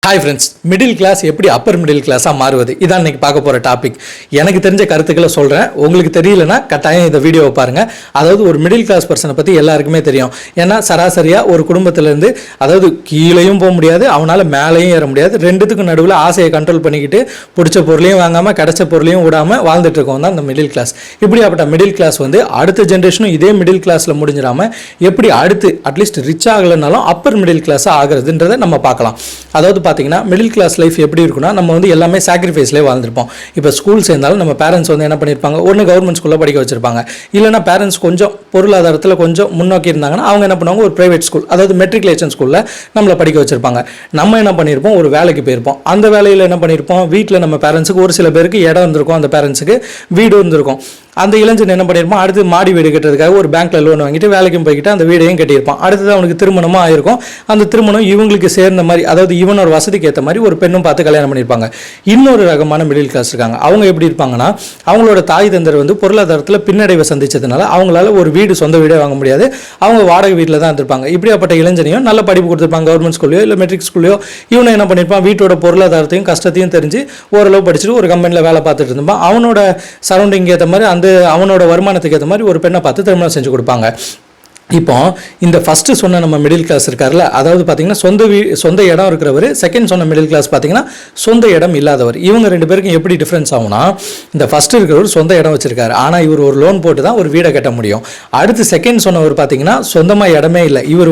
Hi friends, middle class எப்படி upper middle கிளாஸாக மாறுவது இதான் இன்றைக்கி பார்க்க போகிற டாபிக். எனக்கு தெரிஞ்ச கருத்துக்களை சொல்கிறேன். உங்களுக்கு தெரியலனா கட்டாயம் இந்த வீடியோவை பாருங்கள். அதாவது ஒரு மிடில் கிளாஸ் பர்சனை பற்றி எல்லாருக்குமே தெரியும். ஏன்னா சராசரியாக ஒரு குடும்பத்திலேருந்து அதாவது கீழேயும் போக முடியாது, அவனால் மேலேயும் ஏற முடியாது, ரெண்டுத்துக்கும் நடுவில் ஆசையை கண்ட்ரோல் பண்ணிக்கிட்டு பிடிச்ச பொருளையும் வாங்காமல் கிடைச்ச பொருளையும் விடாமல் வாழ்ந்துட்டு இருக்கோம் தான் இந்த மிடில் கிளாஸ். இப்படியாப்பட்ட மிடில் கிளாஸ் அடுத்த ஜென்ரேஷனும் இதே மிடில் கிளாஸில் முடிஞ்சிடாமல் எப்படி அடுத்து அட்லீஸ்ட் ரிச் ஆகலைனாலும் அப்பர் மிடில் கிளாஸாக ஆகுறதுன்றதை நம்ம பார்க்கலாம். அதாவது பார்த்தீங்கன்னா மிடில் கிளாஸ் லைஃப் எப்படி இருக்குன்னா, நம்ம எல்லாமே சாக்ரிஃபைஸ்லேயே வாழ்ந்துருப்போம். இப்போ ஸ்கூல் சேர்ந்தாலும் நம்ம பேரண்ட்ஸ் என்ன பண்ணியிருப்பாங்க, ஒன்று கவர்மெண்ட் ஸ்கூலில் படிக்க வச்சிருப்பாங்க, இல்லைனா பேரண்ட்ஸ் கொஞ்சம் பொருளாதாரத்தில் கொஞ்சம் முன்னோக்கி இருந்தாங்கன்னா அவங்க என்ன பண்ணுவாங்க, ஒரு ப்ரைவேட் ஸ்கூல் அதாவது மெட்ரிகுலேஷன் ஸ்கூலில் நம்மளை படிக்க வச்சிருப்பாங்க. நம்ம என்ன பண்ணியிருப்போம், ஒரு வேலைக்கு போயிருப்போம். அந்த வேலையில் என்ன பண்ணியிருப்போம், வீட்டில் நம்ம பேரண்ட்ஸுக்கு ஒரு சில பேருக்கு இடம் இருந்திருக்கும், அந்த பேரண்ட்ஸுக்கு வீடு இருந்திருக்கும். அந்த இளைஞன் என்ன பண்ணியிருப்பான், அடுத்து மாடி வீடு கட்டுறதுக்காக ஒரு பேங்க்ல லோன் வாங்கிட்டு வேலைக்கும் போய்கிட்டு அந்த வீடையும் கட்டியிருப்பான். அடுத்தது அவனுக்கு திருமணமும் ஆயிருக்கும். அந்த திருமணம் இவங்களுக்கு சேர்ந்த மாதிரி, அதாவது இவனோட வசதிக்கு ஏற்ற மாதிரி ஒரு பெண்ணும் பார்த்து கல்யாணம் பண்ணியிருப்பாங்க. இன்னொரு ரகமான மிடில் கிளாஸ் இருக்காங்க. அவங்க எப்படி இருப்பாங்கன்னா, அவங்களோட தாய் தந்தர் பொருளாதாரத்தில் பின்னடைவை சந்திச்சதுனால அவங்களால ஒரு வீடு சொந்த வீடே வாங்க முடியாது, அவங்க வாடகை வீட்டில் தான் இருந்திருப்பாங்க. இப்படியாப்பட்ட இளைஞனையும் நல்ல படிப்பு கொடுத்துருப்பாங்க, கவர்மெண்ட் ஸ்கூல்லையோ இல்லை மெட்ரிக் ஸ்கூல்லையோ. இவனை என்ன பண்ணியிருப்பான், வீட்டோட பொருளாதாரத்தையும் கஷ்டத்தையும் தெரிஞ்சு ஓரளவு படிச்சுட்டு ஒரு கம்பெனியில் வேலை பார்த்துட்டு இருந்திருப்பான். அவனோட சரௌண்டிங் ஏற்ற மாதிரி அவனோட வருமானத்துக்கு ஏற்ற மாதிரி ஒரு பெண்ணை பார்த்து திருமணம் செஞ்சு கொடுப்பாங்க. இப்போ இந்த ஃபஸ்ட்டு சொன்ன நம்ம மிடில் கிளாஸ் இருக்கார்ல, அதாவது பார்த்தீங்கன்னா சொந்த இடம் இருக்கிறவர். செகண்ட் சொன்ன மிடில் கிளாஸ் பார்த்தீங்கன்னா சொந்த இடம் இல்லாதவர். இவங்க ரெண்டு பேருக்கும் எப்படி டிஃப்ரென்ஸ் ஆகும்னா, இந்த ஃபஸ்ட்டு இருக்கிறவர் சொந்த இடம் வச்சிருக்காரு, ஆனால் இவர் ஒரு லோன் போட்டு தான் ஒரு வீடை கட்ட முடியும். அடுத்து செகண்ட் சொன்னவர் பார்த்தீங்கன்னா சொந்தமாக இடமே இல்லை, இவர்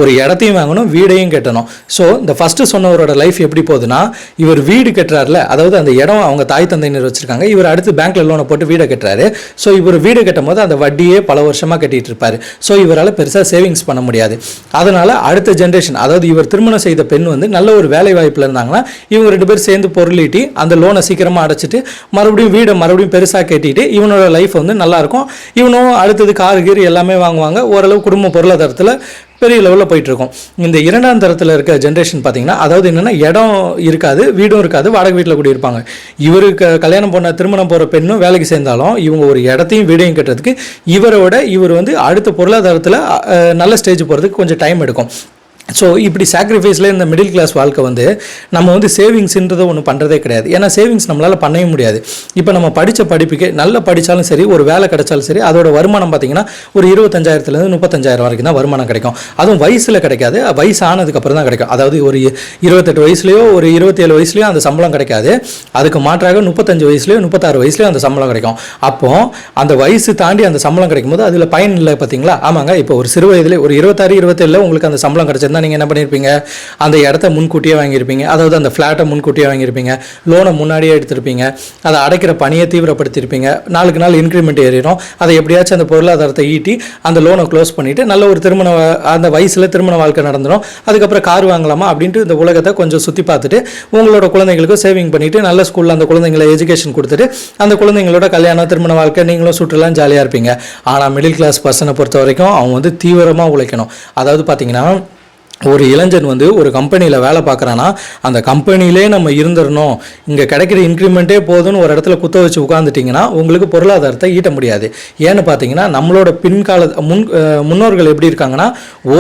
ஒரு இடத்தையும் வாங்கணும், வீடையும் கட்டணும். ஸோ இந்த ஃபஸ்ட்டு சொன்னவரோட லைஃப் எப்படி போகுதுன்னா, இவர் வீடு கட்டுறாருல, அதாவது அந்த இடம் அவங்க தாய் தந்தையினர் வச்சிருக்காங்க, இவர் அடுத்து பேங்க்ல லோனை போட்டு வீடை கட்டுறாரு. ஸோ இவர் வீடு கட்டும் போது அந்த வட்டியே பல வருஷமாக கட்டிட்டு இருப்பாரு. ஸோ இவரால் பெருசாக சேவிங்ஸ் பண்ண முடியாது. அதனால அடுத்த ஜென்ரேஷன், அதாவது இவர் திருமணம் செய்த பெண் நல்ல ஒரு வேலை வாய்ப்பில் இருந்தாங்கன்னா இவங்க ரெண்டு பேர் சேர்ந்து பொருளீட்டி அந்த லோனை சீக்கிரமாக அடைச்சிட்டு மறுபடியும் வீடை பெருசாக கட்டிட்டு இவனோட லைஃப் நல்லா இருக்கும். இவனும் அடுத்தது கார் கீர் எல்லாமே வாங்குவாங்க. ஓரளவு குடும்ப பொருளாதாரத்தில் பெரிய லெவலில் போயிட்டு இருக்கும். இந்த இரண்டாம் தரத்தில் இருக்க ஜென்ரேஷன் பார்த்தீங்கன்னா, அதாவது என்னென்னா இடம் இருக்காது, வீடும் இருக்காது, வாடகை வீட்டில் கூட இருப்பாங்க. இவருக்கு கல்யாணம் பண்ண திருமணம் போகிற பெண்ணும் வேலைக்கு சேர்ந்தாலும் இவங்க ஒரு இடத்தையும் வீடையும் கட்டுறதுக்கு இவர் அடுத்த பொருளாதாரத்தில் நல்ல ஸ்டேஜ் போகிறதுக்கு கொஞ்சம் டைம் எடுக்கும். ஸோ இப்படி சாக்ரிஃபைஸில் இந்த மிடில் கிளாஸ் வாழ்க்கை நம்ம சேவிங்ஸ்ன்றதை ஒன்று பண்ணுறதே கிடையாது. ஏன்னா சேவிங்ஸ் நம்மளால் பண்ணவே முடியாது. இப்போ நம்ம படித்த படிப்புக்கு நல்லா படித்தாலும் சரி, ஒரு வேலை கிடைச்சாலும் சரி, அதோட வருமானம் பார்த்திங்கன்னா ஒரு 25,000 35,000 வரைக்கும் தான் வருமானம் கிடைக்கும். அதுவும் வயசில் கிடைக்காது, வயசு ஆனதுக்கப்புறம் தான் கிடைக்கும். அதாவது ஒரு 28 வயசுலையோ ஒரு 27 வயசுலையோ அந்த சம்பளம் கிடைக்காது. அதுக்கு மாற்றாக 35 வயசுலையோ 36 வயசுலையோ அந்த சம்பளம் கிடைக்கும். அப்போது அந்த வயசு தாண்டி அந்த சம்பளம் கிடைக்கும் போது அதில் பயன் இல்லை. பார்த்தீங்களா? ஆமாங்க, இப்போ ஒரு சிறு வயதிலே ஒரு 26 27 உங்களுக்கு அந்த சம்பளம் கிடைச்சது நீங்கள் என்ன பண்ணியிருப்பீங்க, அந்த இடத்த முன்கூட்டியே வாங்கியிருப்பீங்க, அதாவது அந்த ஃப்ளாட்டை முன்கூட்டியே வாங்கியிருப்பீங்க, லோனை முன்னாடியே எடுத்திருப்பீங்க, அதை அடைக்கிற பணியை தீவிரப்படுத்தியிருப்பீங்க. நாளுக்கு நாள் இன்க்ரிமெண்ட் ஏறிடும். அதை எப்படியாச்சும் அந்த பொருளாதாரத்தை ஈட்டி அந்த லோனை க்ளோஸ் பண்ணிவிட்டு நல்ல ஒரு அந்த வயசில் திருமண வாழ்க்கை நடந்துடும். அதுக்கப்புறம் கார் வாங்கலாமா அப்படின்ட்டு இந்த உலகத்தை கொஞ்சம் சுற்றி பார்த்துட்டு உங்களோட குழந்தைங்களுக்கும் சேவிங் பண்ணிவிட்டு நல்ல ஸ்கூலில் அந்த குழந்தைங்களை எஜுகேஷன் கொடுத்துட்டு அந்த குழந்தைங்களோட கல்யாணம் திருமண வாழ்க்கை நீங்களும் சுற்றுலாம் ஜாலியாக இருப்பீங்க. ஆனால் மிடில் கிளாஸ் பர்சனை பொறுத்த வரைக்கும் அவங்க தீவிரமாக உழைக்கணும். அதாவது பார்த்தீங்கன்னா, ஒரு இளைஞன் ஒரு கம்பெனியில் வேலை பார்க்குறான்னா அந்த கம்பெனிலே நம்ம இருந்துடணும், இங்கே கிடைக்கிற இன்க்ரிமெண்ட்டே போதும்னு ஒரு இடத்துல குத்த வச்சு உட்காந்துட்டிங்கன்னா உங்களுக்கு பொருளாதாரத்தை ஈட்ட முடியாது. ஏன்னு பார்த்தீங்கன்னா, நம்மளோட பின்கால முன்னோர்கள் எப்படி இருக்காங்கன்னா,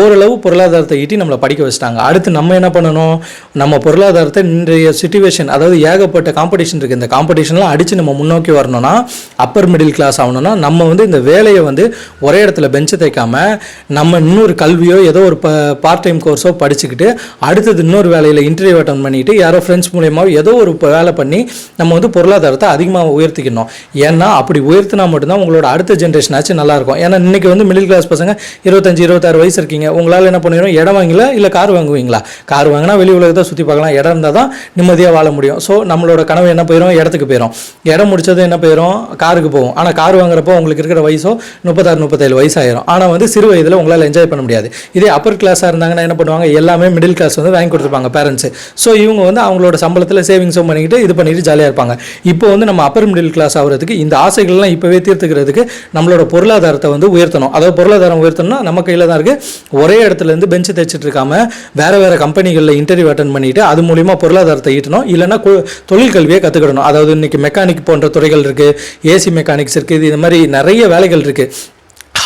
ஓரளவு பொருளாதாரத்தை ஈட்டி நம்மளை படிக்க வச்சுட்டாங்க. அடுத்து நம்ம என்ன பண்ணணும், நம்ம பொருளாதாரத்தை இன்றைய சிச்சுவேஷன், அதாவது ஏகப்பட்ட காம்படிஷன் இருக்குது, இந்த காம்படிஷன்லாம் அடித்து நம்ம முன்னோக்கி வரணும்னா, அப்பர் மிடில் கிளாஸ் ஆகணும்னா நம்ம இந்த வேலையை ஒரே இடத்துல பெஞ்சு தைக்காமல் நம்ம இன்னொரு கல்வியோ ஏதோ ஒரு பார்ட் டைம் கோர்ஸோ படிச்சுக்கிட்டு அடுத்தது இன்னொரு வேலையில் இன்டர்வியூ அட்டன் பண்ணிட்டு யாரோ ஃப்ரெண்ட்ஸ் மூலியமாக ஏதோ ஒரு வேலை பண்ணி நம்ம பொருளாதாரத்தை அதிகமாக உயர்த்திக்கணும். ஏன்னா அப்படி உயர்த்தினா மட்டும்தான் உங்களோட அடுத்த ஜென்ரேஷன் ஆச்சு நல்லாயிருக்கும். ஏன்னா இன்றைக்கி மிடில் கிளாஸ் பசங்க 25 26 வயசு இருக்கீங்க, உங்களால் என்ன பண்ணிடும், இடம் வாங்கல இல்லை கார் வாங்குவீங்களா? கார் வாங்கினா வெளி உலகத்தை சுற்றி பார்க்கலாம், இடம் இருந்தால் தான் நிம்மதியாக வாழ முடியும். ஸோ நம்மளோட கனவு என்ன போயிடும், இடத்துக்கு போயிடும். இடம் முடிச்சது என்ன போயிடும், காருக்கு போகும். ஆனால் கார் வாங்குறப்போ உங்களுக்கு இருக்கிற வயசோ 36 37 வயசு ஆயிரும். ஆனால் சிறு வயதில் உங்களால் என்ஜாய் பண்ண முடியாது. இதே அப்பர் கிளாஸாக இருந்தாங்கன்னா என்ன பண்ணுவாங்க, எல்லாமே மிடில் கிளாஸ் வாங்கி கொடுத்துருப்பாங்க பேரண்ட்ஸ். ஸோ இவங்க அவங்களோட சம்பளத்தில் சேவிங்ஸும் பண்ணிக்கிட்டு இது பண்ணிட்டு ஜாலியாக இருப்பாங்க. இப்போ நம்ம அப்பர் மிடில் கிளாஸ் ஆகிறதுக்கு இந்த ஆசைகள்லாம் இப்போவே தீர்த்துக்கிறதுக்கு நம்மளோட பொருளாதாரத்தை உயர்த்தணும். அதாவது பொருளாதாரம் உயர்த்தணும்னா நம்ம கையில் தான் இருக்குது. ஒரே இடத்துல இருந்து பெஞ்சு தைச்சிட்டு இருக்காம வேறு கம்பெனிகளில் இன்டர்வியூ அட்டன் பண்ணிட்டு அது மூலிமா பொருளாதாரத்தை ஈட்டணும். இல்லைன்னா தொழில் கல்வியை கற்றுக்கிடணும். அதாவது இன்னைக்கு மெக்கானிக் போன்ற துறைகள் இருக்குது, ஏசி மெக்கானிக்ஸ் இருக்குது, இது மாதிரி நிறைய வேலைகள் இருக்குது.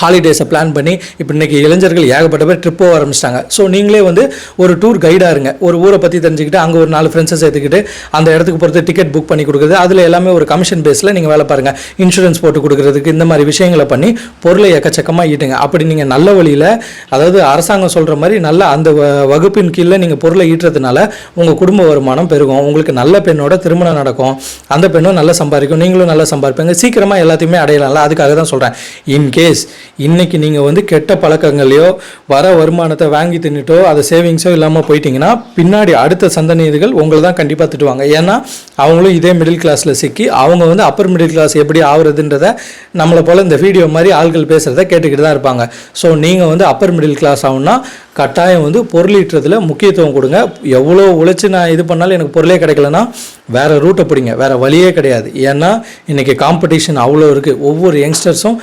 ஹாலிடேஸை பிளான் பண்ணி இப்போ இன்றைக்கி இளைஞர்கள் ஏகப்பட்ட பேர் ட்ரிப் போக ஆரம்பிச்சிட்டாங்க. ஸோ நீங்களே வந்து ஒரு டூர் கைடாக இருங்க. ஒரு ஊரை பற்றி தெரிஞ்சுக்கிட்டு அங்கே ஒரு 4 ஃப்ரெண்ட்ஸை சேர்த்துக்கிட்டு அந்த இடத்துக்கு பொறுத்து டிக்கெட் புக் பண்ணி கொடுக்குறது, அதில் எல்லாமே ஒரு கமிஷன் பேஸில் நீங்கள் வேலை பாருங்கள். இன்சூரன்ஸ் போட்டு கொடுக்குறதுக்கு இந்த மாதிரி விஷயங்களை பண்ணி பொருளை எக்கச்சக்கமாக ஈட்டுங்க. அப்படி நீங்கள் நல்ல வழியில், அதாவது அரசாங்கம் சொல்கிற மாதிரி நல்ல அந்த வகுப்பின் கீழே நீங்கள் பொருளை ஈட்டுறதுனால உங்கள் குடும்ப வருமானம் பெருகும். உங்களுக்கு நல்ல பெண்ணோட திருமணம் நடக்கும், அந்த பெண்ணும் நல்லா சம்பாதிக்கும், நீங்களும் நல்லா சம்பாதிப்பீங்க, சீக்கிரமாக எல்லாத்தையுமே அடையலாம்ல. அதுக்காக தான் சொல்கிறேன். இன்கேஸ் இன்னைக்கு நீங்கள் வந்து கெட்ட பழக்கங்களையோ வர வருமானத்தை வாங்கி தின்னுட்டோ அதை சேவிங்ஸோ இல்லாமல் போயிட்டீங்கன்னா பின்னாடி அடுத்த சந்ததிகள் உங்களை தான் கண்டிப்பாக திட்டுவாங்க. ஏன்னா அவங்களும் இதே மிடில் கிளாஸில் சிக்கி அவங்க வந்து அப்பர் மிடில் கிளாஸ் எப்படி ஆகுறதுன்றதை நம்மளை போல் இந்த வீடியோ மாதிரி ஆள்கள் பேசுகிறத கேட்டுக்கிட்டு தான் இருப்பாங்க. ஸோ நீங்கள் வந்து அப்பர் மிடில் கிளாஸ் ஆகும்னா கட்டாயம் வந்து பொருளீட்டுறதுல முக்கியத்துவம் கொடுங்க. எவ்வளோ உழைச்சி நான் இது பண்ணாலும் எனக்கு பொருளே கிடைக்கலன்னா வேறு ரூட்டை பிடிங்க, வேறு வழியே கிடையாது. ஏன்னா இன்றைக்கி காம்படிஷன் அவ்வளோ இருக்குது. ஒவ்வொரு யங்ஸ்டர்ஸும்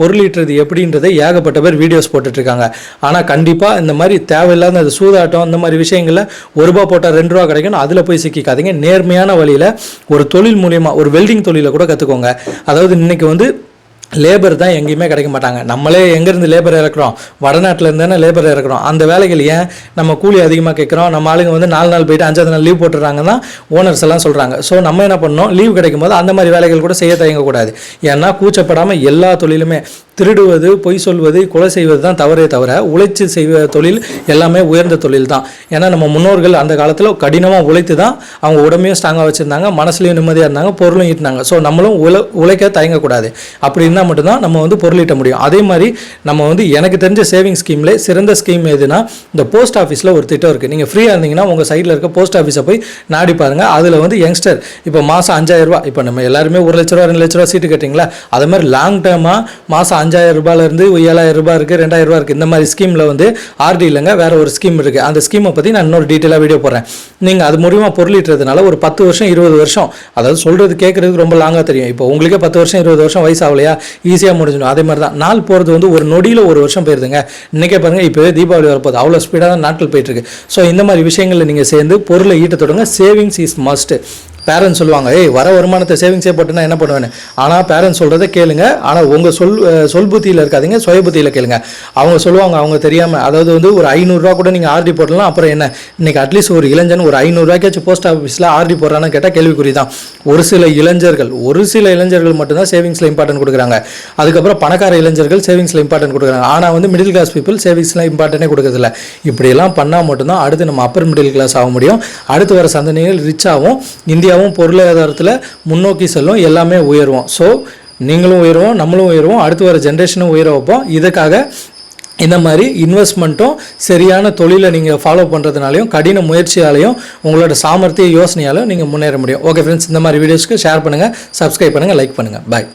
பொருளீட்டுறது எப்படின்றதை ஏகப்பட்ட பேர் வீடியோஸ் போட்டுட்ருக்காங்க. ஆனால் கண்டிப்பாக இந்த மாதிரி தேவையில்லாத அந்த சூதாட்டம் இந்த மாதிரி விஷயங்களில் ₹1 போட்டால் ₹2 கிடைக்கும், அதில் போய் சிக்கிக்காதீங்க. நேர்மையான வழியில் ஒரு தொழில் மூலிமா ஒரு வெல்டிங் தொழிலை கூட கற்றுக்கோங்க. அதாவது இன்றைக்கி வந்து லேபர் தான் எங்கேயுமே கிடைக்க மாட்டாங்க. நம்மளே எங்கேருந்து லேபர் இறக்குறோம், வடநாட்டில் இருந்தானே லேபர் இறக்குறோம். அந்த வேலைகள் ஏன் நம்ம கூலி அதிகமாக கேட்குறோம், நம்ம ஆளுங்க வந்து 4 நாள் போயிட்டு 5வது நாள் லீவ் போட்டுறாங்கன்னா ஓனர்ஸ் எல்லாம் சொல்கிறாங்க. ஸோ நம்ம என்ன பண்ணோம், லீவ் கிடைக்கும் போது அந்த மாதிரி வேலைகள் கூட செய்ய தயங்கக்கூடாது. ஏன்னா கூச்சப்படாமல் எல்லா தொழிலுமே, திருடுவது, பொய் சொல்வது, கொலை செய்வது தான் தவறே தவிர உழைச்சி செய்வ தொழில் எல்லாமே உயர்ந்த தொழில் தான். ஏன்னா நம்ம முன்னோர்கள் அந்த காலத்தில் கடினமாக உழைத்து தான் அவங்க உடம்பையும் ஸ்ட்ராங்காக வச்சுருந்தாங்க, மனசுலையும் நிம்மதியாக இருந்தாங்க, பொருளும் ஈட்டினாங்க. ஸோ நம்மளும் உழைக்க தயங்கக்கூடாது. அப்படி இருந்தால் மட்டும்தான் நம்ம வந்து பொருளீட்ட முடியும். அதே மாதிரி நம்ம வந்து எனக்கு தெரிஞ்ச சேவிங் ஸ்கீமில் சிறந்த ஸ்கீம் எதுனா இந்த போஸ்ட் ஆஃபீஸில் ஒரு திட்டம் இருக்குது. நீங்கள் ஃப்ரீயாக இருந்தீங்கன்னா உங்கள் சைடில் இருக்க போஸ்ட் ஆஃபீஸை போய் நாடி பாருங்கள். அதில் வந்து யங்ஸ்டர் இப்போ மாதம் ₹5000, இப்போ நம்ம எல்லாருமே ₹1,00,000 ₹2,00,000 சீட்டு கட்டிங்களா, அது மாதிரி லாங் டேர்மாக மாதம் ₹5,000 ₹7,000 இருக்குது, ₹2,000 இருக்குது. இந்த மாதிரி ஸ்கீமில் வந்து ஆர்டி இல்லைங்க, வேறு ஒரு ஸ்கீம் இருக்குது. அந்த ஸ்கீமை பற்றி நான் இன்னொரு டீட்டெயிலாக வீடியோ போடுறேன். நீங்கள் அது மூலிமா பொருளீட்டுறதுனால ஒரு 10 வருஷம் 20 வருஷம், அதாவது சொல்கிறது கேட்குறதுக்கு ரொம்ப லாங்காக தெரியும். இப்போ உங்களுக்கே 10 வருஷம் 20 வருஷம் வயசு ஆகலையா, ஈஸியாக முடிஞ்சிடும். அதே மாதிரி தான் நாள் போகிறது வந்து ஒரு நொடியில் 1 வருஷம் போயிருதுங்க. இன்றைக்கே பாருங்கள், இப்போவே தீபாவளி வரப்போகுது, அவ்வளோ ஸ்பீடாக தான் நாட்கள் போயிட்டுருக்கு. ஸோ இந்த மாதிரி விஷயங்களில் நீங்கள் சேர்ந்து பொருளை ஈட்ட தொடங்க. Savings is must. பேரண்ட்ஸ் சொல்லுவாங்க, வர வருமானத்தை சேவிங்ஸே போட்டுனா என்ன பண்ணுவேன்னு. ஆனால் பேரண்ட்ஸ் சொல்கிறத கேளுங்க. ஆனால் உங்கள் சொல் புத்தியில் இருக்காதீங்க, சுய புத்தியில் கேளுங்க. அவங்க சொல்லுவாங்க, அவங்க தெரியாமல், அதாவது வந்து ஒரு ₹500 கூட நீங்கள் ஆர்டி போடலாம். அப்புறம் என்ன, இன்றைக்கி அட்லீஸ்ட் ஒரு இளைஞன் ஒரு ₹500 போஸ்ட் ஆஃபீஸில் ஆர்டி போடுறான்னு கேட்டால் கேள்விக்குறி தான். ஒரு சில இளைஞர்கள் மட்டும்தான் சேவிங்ஸில் இம்பார்ட்டன்ட் கொடுக்குறாங்க. அதுக்கப்புறம் பணக்கார இளைஞர்கள் சேவிங்ஸில் இம்பார்ட்டன்ட் கொடுக்குறாங்க. ஆனால் வந்து மிடில் கிளாஸ் பீப்புள் சேவிங்ஸில் இம்பார்ட்டனே கொடுக்குறதில்ல. இப்படியெல்லாம் பண்ணால் மட்டும்தான் அடுத்து நம்ம அப்பர் மிடில் கிளாஸ் ஆக முடியும். அடுத்து வர சந்ததிகள் ரிச் ஆகும், இந்தியாவும் பொருளாதாரத்தில் முன்னோக்கி செல்லும், எல்லாமே உயர்வோம். ஸோ நீங்களும் உயர்வோம், நம்மளும் உயர்வோம், அடுத்து வர ஜென்ரேஷனும் உயர வைப்போம். இதுக்காக இந்த மாதிரி இன்வெஸ்ட்மெண்ட்டும் சரியான தொழிலை நீங்கள் ஃபாலோ பண்ணுறதுனாலையும் கடின முயற்சியாலையும் உங்களோட சாமர்த்திய யோசனையாலும் நீங்கள் முன்னேற முடியும். ஓகே ஃப்ரெண்ட்ஸ், இந்த மாதிரி வீடியோஸ்க்கு ஷேர் பண்ணுங்கள், சப்ஸ்கிரைப் பண்ணுங்கள், லைக் பண்ணுங்கள். பாய்.